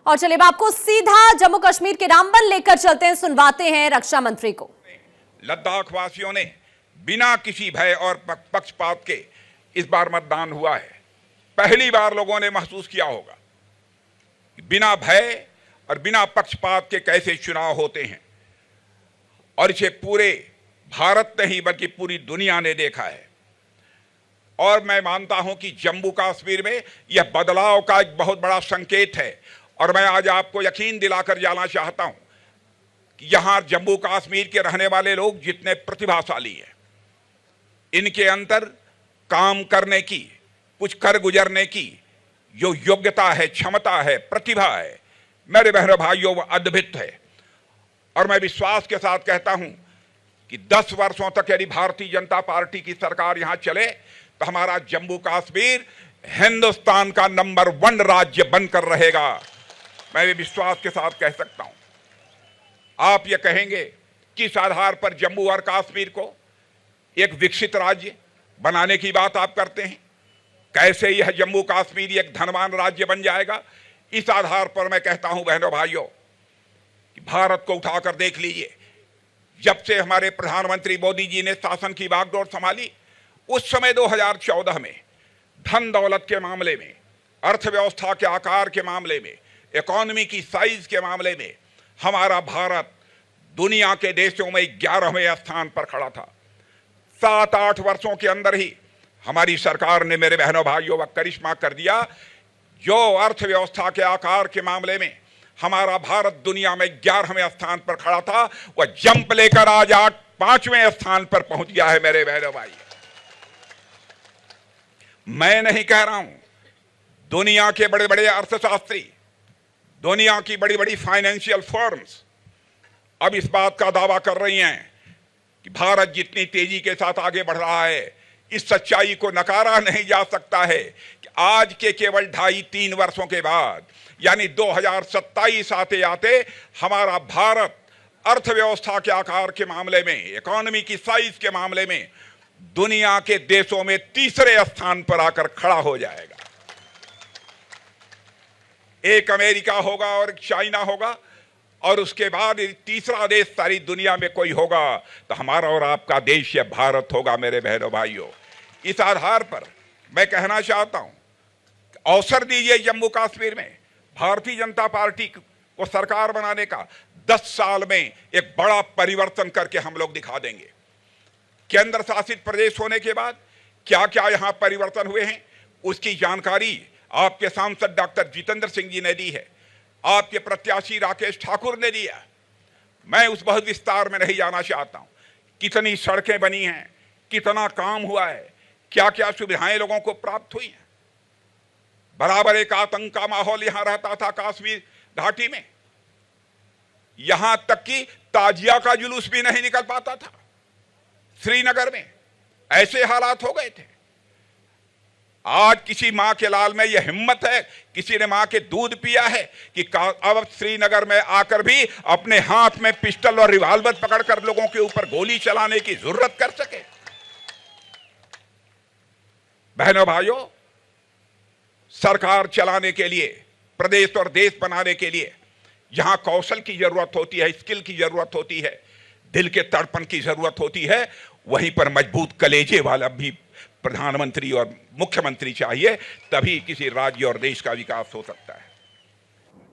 और चलिए आपको सीधा जम्मू कश्मीर के रामबन लेकर चलते हैं, सुनवाते हैं रक्षा मंत्री को। लद्दाख वासियों ने बिना किसी भय और पक्षपात के इस बार मतदान हुआ है। पहली बार लोगों ने महसूस किया होगा कि बिना भय और बिना पक्षपात के कैसे चुनाव होते हैं, और इसे पूरे भारत नहीं बल्कि पूरी दुनिया ने देखा है। और मैं मानता हूं कि जम्मू कश्मीर में यह बदलाव का एक बहुत बड़ा संकेत है। और मैं आज आपको यकीन दिलाकर जाना चाहता हूं कि यहां जम्मू कश्मीर के रहने वाले लोग जितने प्रतिभाशाली हैं, इनके अंदर काम करने की, कुछ कर गुजरने की जो योग्यता है, क्षमता है, प्रतिभा है, मेरे बहनों भाइयों, वो अद्भुत है। और मैं विश्वास के साथ कहता हूं कि 10 वर्षों तक यदि भारतीय जनता पार्टी की सरकार यहां चले तो हमारा जम्मू कश्मीर हिंदुस्तान का नंबर 1 राज्य बनकर रहेगा। मैं ये विश्वास के साथ कह सकता हूं। आप ये कहेंगे किस आधार पर जम्मू और कश्मीर को एक विकसित राज्य बनाने की बात आप करते हैं? कैसे यह जम्मू कश्मीर एक धनवान राज्य बन जाएगा? इस आधार पर मैं कहता हूं बहनों भाइयों कि भारत को उठाकर देख लीजिए। जब से हमारे प्रधानमंत्री मोदी जी ने शासन की बागडोर संभाली, उस समय 2014 में धन दौलत के मामले में, अर्थव्यवस्था के आकार के मामले में, इकोनॉमी की साइज के मामले में हमारा भारत दुनिया के देशों में 11वें स्थान पर खड़ा था। 7-8 वर्षों के अंदर ही हमारी सरकार ने, मेरे बहनों भाइयों, वह करिश्मा कर दिया। जो अर्थव्यवस्था के आकार के मामले में हमारा भारत दुनिया में 11वें स्थान पर खड़ा था, वह जंप लेकर आज 5वें स्थान पर पहुंच गया है। मेरे बहनों भाई, मैं नहीं कह रहा हूं, दुनिया के बड़े बड़े अर्थशास्त्री, दुनिया की बड़ी बड़ी फाइनेंशियल फर्म्स अब इस बात का दावा कर रही हैं कि भारत जितनी तेजी के साथ आगे बढ़ रहा है, इस सच्चाई को नकारा नहीं जा सकता है कि आज के केवल 2.5-3 वर्षों के बाद, यानी 2027 आते आते हमारा भारत अर्थव्यवस्था के आकार के मामले में, इकोनॉमी की साइज के मामले में दुनिया के देशों में 3रे स्थान पर आकर खड़ा हो जाएगा। एक अमेरिका होगा और एक चाइना होगा, और उसके बाद 3रा देश सारी दुनिया में कोई होगा तो हमारा और आपका देश यह भारत होगा। मेरे बहनों भाइयों, इस आधार पर मैं कहना चाहता हूं, अवसर दीजिए जम्मू कश्मीर में भारतीय जनता पार्टी को सरकार बनाने का। 10 साल में एक बड़ा परिवर्तन करके हम लोग दिखा देंगे। केंद्र शासित प्रदेश होने के बाद क्या क्या यहां परिवर्तन हुए हैं, उसकी जानकारी आपके सांसद डॉक्टर जितेंद्र सिंह जी ने दी है, आपके प्रत्याशी राकेश ठाकुर ने दिया। मैं उस बहुत विस्तार में नहीं जाना चाहता हूं। कितनी सड़कें बनी हैं, कितना काम हुआ है, क्या क्या सुविधाएं लोगों को प्राप्त हुई हैं। बराबर एक आतंक का माहौल यहां रहता था कश्मीर घाटी में, यहां तक कि ताजिया का जुलूस भी नहीं निकल पाता था। श्रीनगर में ऐसे हालात हो गए थे। आज किसी मां के लाल में यह हिम्मत है, किसी ने मां के दूध पिया है कि अब श्रीनगर में आकर भी अपने हाथ में पिस्टल और रिवॉल्वर पकड़कर लोगों के ऊपर गोली चलाने की जरूरत कर सके? बहनों भाइयों, सरकार चलाने के लिए, प्रदेश और देश बनाने के लिए जहां कौशल की जरूरत होती है, स्किल की जरूरत होती है, दिल के तड़पन की जरूरत होती है, वहीं पर मजबूत कलेजे वाला भी प्रधानमंत्री और मुख्यमंत्री चाहिए। तभी किसी राज्य और देश का विकास हो सकता है।